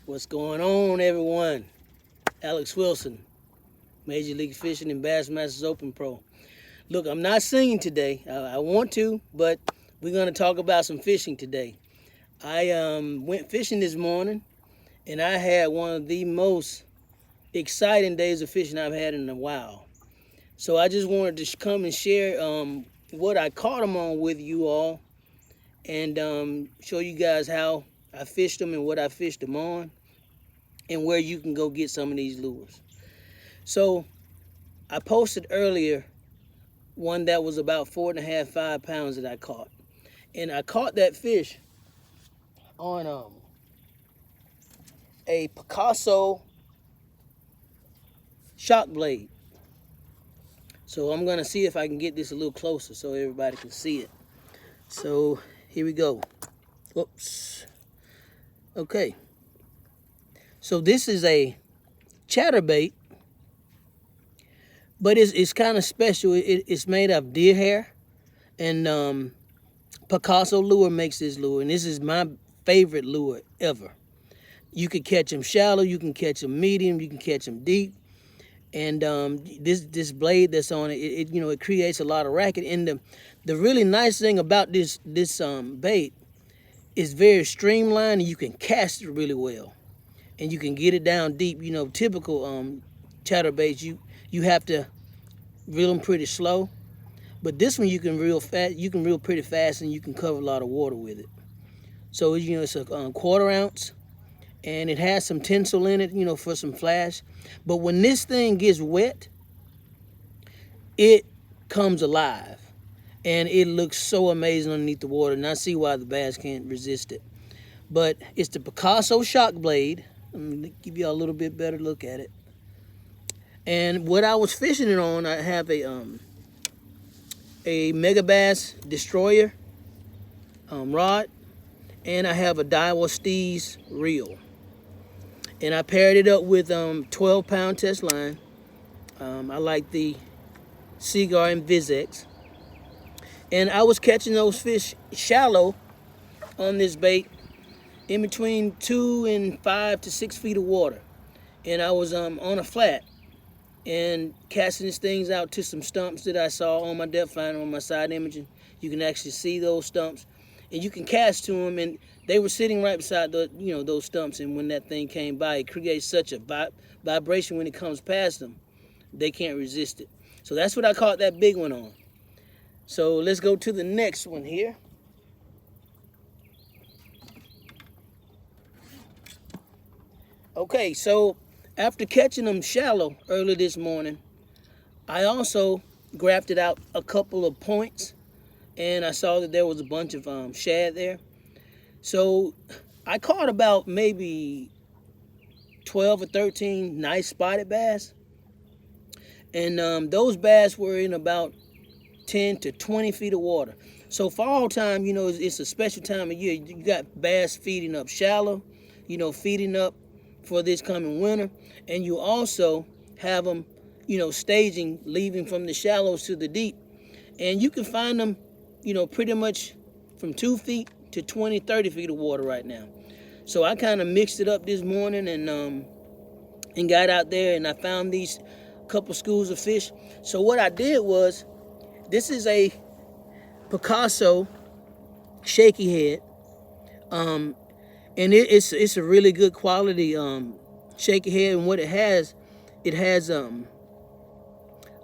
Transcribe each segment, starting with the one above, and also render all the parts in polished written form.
What's going on, everyone? Alex Wilson, Major League Fishing and Bassmasters Open Pro. Look, I'm not singing today. I want to, but we're going to talk about some fishing today. I went fishing this morning, and I had one of the most exciting days of fishing I've had in a while. So I just wanted to come and share what I caught them on with you all, and show you guys how I fished them and what I fished them on, and where you can go get some of these lures. So I posted earlier one that was about 4.5, 5 pounds that I caught. And I caught that fish on a Picasso shock blade. So I'm gonna see if I can get this a little closer so everybody can see it. So here we go. Whoops. Okay. So this is a chatterbait, but it's kind of special. It's made of deer hair, and Picasso lure makes this lure, and this is my favorite lure ever. You can catch them shallow, you can catch them medium, you can catch them deep, and this blade that's on it, it creates a lot of racket. And the really nice thing about this bait is very streamlined, and you can cast it really well, and you can get it down deep. Typical chatterbaits, you have to reel them pretty slow, but this one you can reel fast. You can reel pretty fast, and you can cover a lot of water with it. So it's a 1/4 ounce, and it has some tinsel in it, for some flash. But when this thing gets wet, it comes alive, and it looks so amazing underneath the water. And I see why the bass can't resist it. But it's the Picasso shock blade. Let me give you a little bit better look at it. And what I was fishing it on, I have a Megabass Destroyer rod, and I have a Daiwa Steez reel. And I paired it up with 12-pound test line. I like the Seaguar and Vizex. And I was catching those fish shallow on this bait, in between 2 and 5 to 6 feet of water. And I was on a flat and casting these things out to some stumps that I saw on my depth finder on my side imaging. You can actually see those stumps, and you can cast to them, and they were sitting right beside those stumps. And when that thing came by, it creates such a vibration when it comes past them, they can't resist it. So that's what I caught that big one on. So let's go to the next one here. Okay, so after catching them shallow early this morning, I also grafted out a couple of points, and I saw that there was a bunch of shad there. So I caught about maybe 12 or 13 nice spotted bass, and those bass were in about 10 to 20 feet of water. So fall time, it's a special time of year. You got bass feeding up shallow, feeding up for this coming winter, and you also have them, staging, leaving from the shallows to the deep. And you can find them, pretty much from 2 feet to 20, 30 feet of water right now. So I kind of mixed it up this morning and got out there, and I found these couple schools of fish. So what I did was, this is a Picasso shaky head, and it's a really good quality shaky head. And what it has a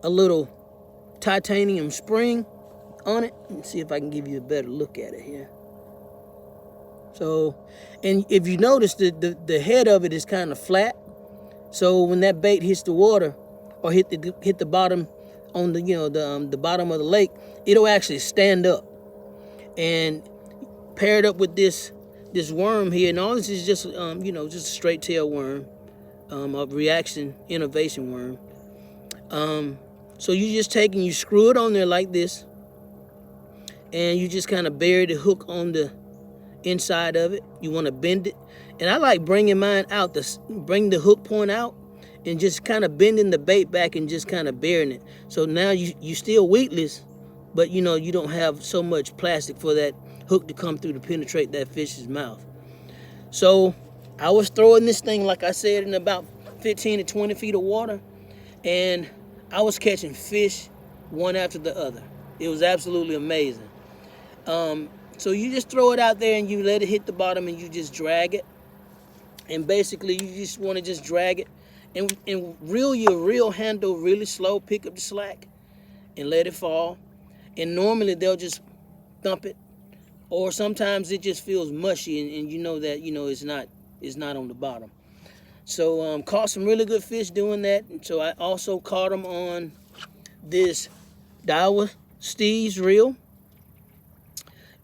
little titanium spring on it. Let's see if I can give you a better look at it here. So, and if you notice, the head of it is kind of flat. So when that bait hits the water, or hit the bottom on the bottom of the lake, it'll actually stand up. And paired up with this worm here, and all this is just just a straight tail worm, a reaction innovation worm. So you just take and you screw it on there like this, and you just kind of bury the hook on the inside of it. You want to bend it, and I like bringing mine out, bring the hook point out, and just kind of bending the bait back and just kind of burying it. So now you still weedless, but you don't have so much plastic for that hook to come through to penetrate that fish's mouth. So I was throwing this thing, like I said, in about 15 to 20 feet of water, and I was catching fish one after the other. It was absolutely amazing. So you just throw it out there and you let it hit the bottom and you just drag it. And basically you just want to just drag it and reel your reel handle really slow, pick up the slack and let it fall. And normally they'll just thump it, or sometimes it just feels mushy and you know that it's not on the bottom. So caught some really good fish doing that. And so I also caught them on this Daiwa Steez reel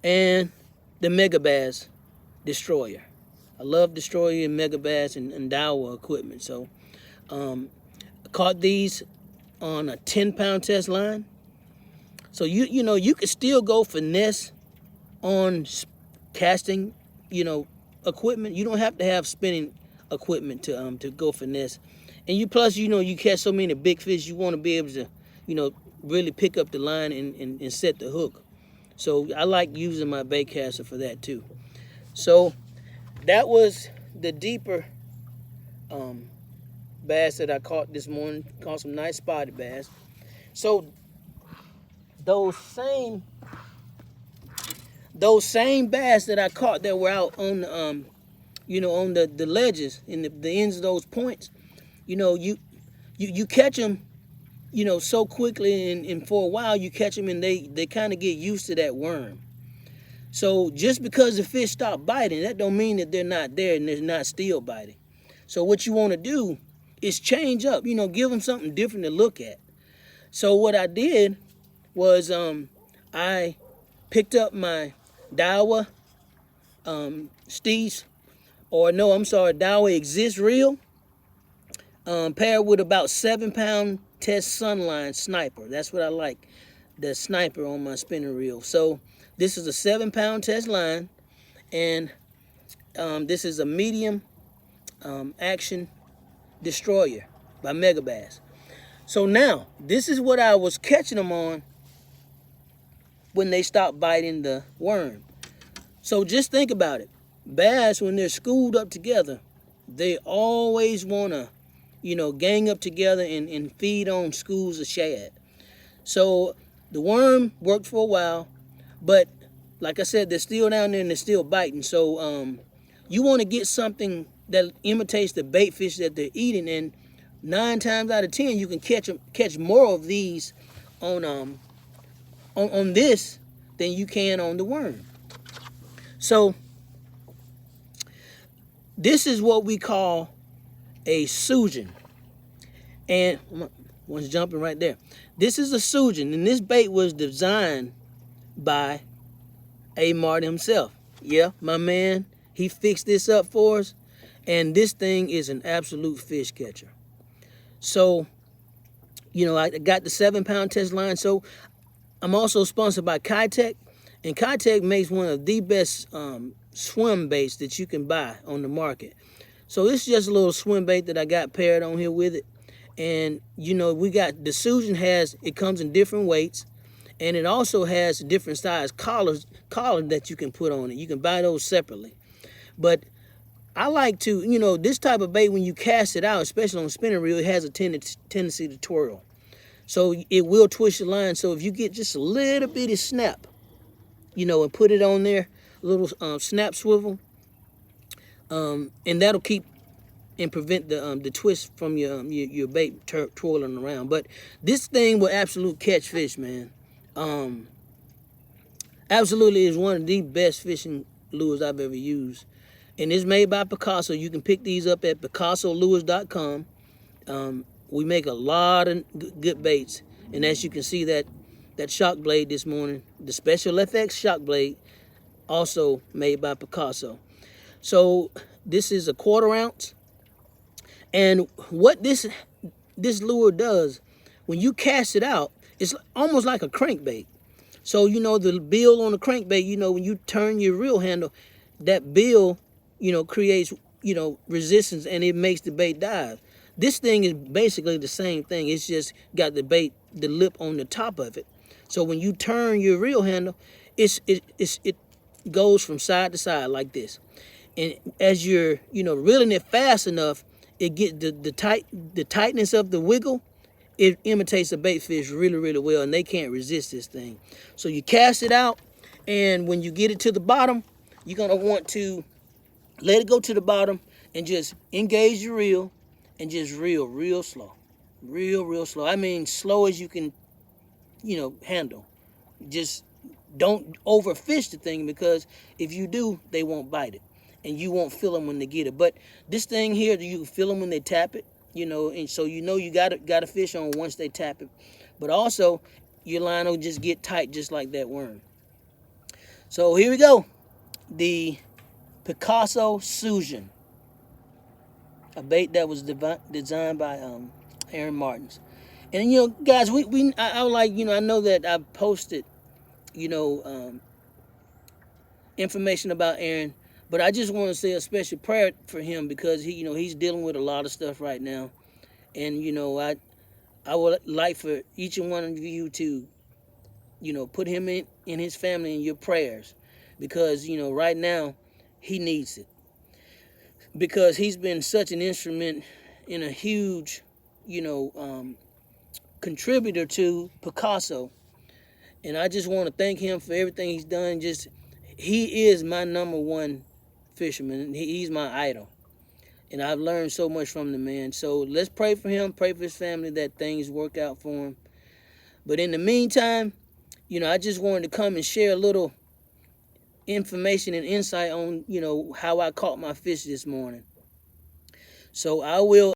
and the Megabass Destroyer. I love Destroyer and Megabass and Daiwa equipment. So I caught these on a 10-pound test line. So you could still go finesse on casting, equipment. You don't have to have spinning equipment to go finesse. And you catch so many big fish, you want to be able to, really pick up the line and set the hook. So I like using my bait caster for that too. So that was the deeper bass that I caught this morning. Caught some nice spotted bass. So those same bass that I caught that were out on on the ledges in the ends of those points, you catch them, so quickly, and for a while you catch them and they kind of get used to that worm. So just because the fish stop biting, that don't mean that they're not there and they're not still biting. So what you want to do is change up, give them something different to look at. So what I did was I picked up my Daiwa Steez, Daiwa Exist reel, paired with about 7-pound test Sunline Sniper. That's what I like, the Sniper on my spinning reel. So this is a 7-pound test line, and this is a medium action Destroyer by Megabass. So now, this is what I was catching them on when they stopped biting the worm. So just think about it. Bass, when they're schooled up together, they always want to, gang up together and feed on schools of shad. So the worm worked for a while, but like I said, they're still down there and they're still biting. So you want to get something that imitates the bait fish that they're eating, and 9 times out of 10 you can catch more of these on this than you can on the worm. So this is what we call a Sujin, and one's jumping right there. This is a Sujin, and this bait was designed by A. Martin himself. Yeah, my man, he fixed this up for us, and this thing is an absolute fish catcher. So, I got the 7-pound test line. So I'm also sponsored by Kitech, and Kitech makes one of the best swim baits that you can buy on the market. So this is just a little swim bait that I got paired on here with it. And we got the Sujin it comes in different weights, and it also has different size collar that you can put on it. You can buy those separately. But I like to, this type of bait, when you cast it out, especially on a spinning reel, it has a tendency to twirl. So it will twist the line. So if you get just a little bitty snap, and put it on there, a little snap swivel, and that'll keep and prevent the twist from your bait twirling around. But this thing will absolutely catch fish, man. Absolutely is one of the best fishing lures I've ever used. And it's made by Picasso. You can pick these up at PicassoLures.com. We make a lot of good baits. And as you can see, that shock blade this morning, the Special FX shock blade, also made by Picasso. So this is a 1/4 ounce. And what this lure does, when you cast it out, it's almost like a crankbait. So, the bill on the crankbait, when you turn your reel handle, that bill, creates, resistance, and it makes the bait dive. This thing is basically the same thing. It's just got the lip on the top of it. So when you turn your reel handle, it goes from side to side like this. And as you're, reeling it fast enough, it get the tightness of the wiggle. It imitates a bait fish really, really well, and they can't resist this thing. So you cast it out, and when you get it to the bottom, you're gonna want to let it go to the bottom and just engage your reel and just reel real slow. Real slow. I mean, slow as you can, handle. Just don't overfish the thing, because if you do, they won't bite it. And you won't feel them when they get it. But this thing here, you can feel them when they tap it, and so you got a fish on once they tap it. But also, your line will just get tight just like that worm. So here we go. The Picasso Susion, a bait that was designed by Aaron Martens. And guys, I like, I know that I posted, information about Aaron, but I just want to say a special prayer for him, because he's dealing with a lot of stuff right now. And I would like for each and one of you to put him in his family in your prayers, because right now he needs it, because he's been such an instrument in a huge contributor to Picasso. And I just want to thank him for everything he's done. He is my number one fisherman. He's my idol. And I've learned so much from the man. So let's pray for him, pray for his family, that things work out for him. But in the meantime, I just wanted to come and share a little information and insight on, how I caught my fish this morning. So I will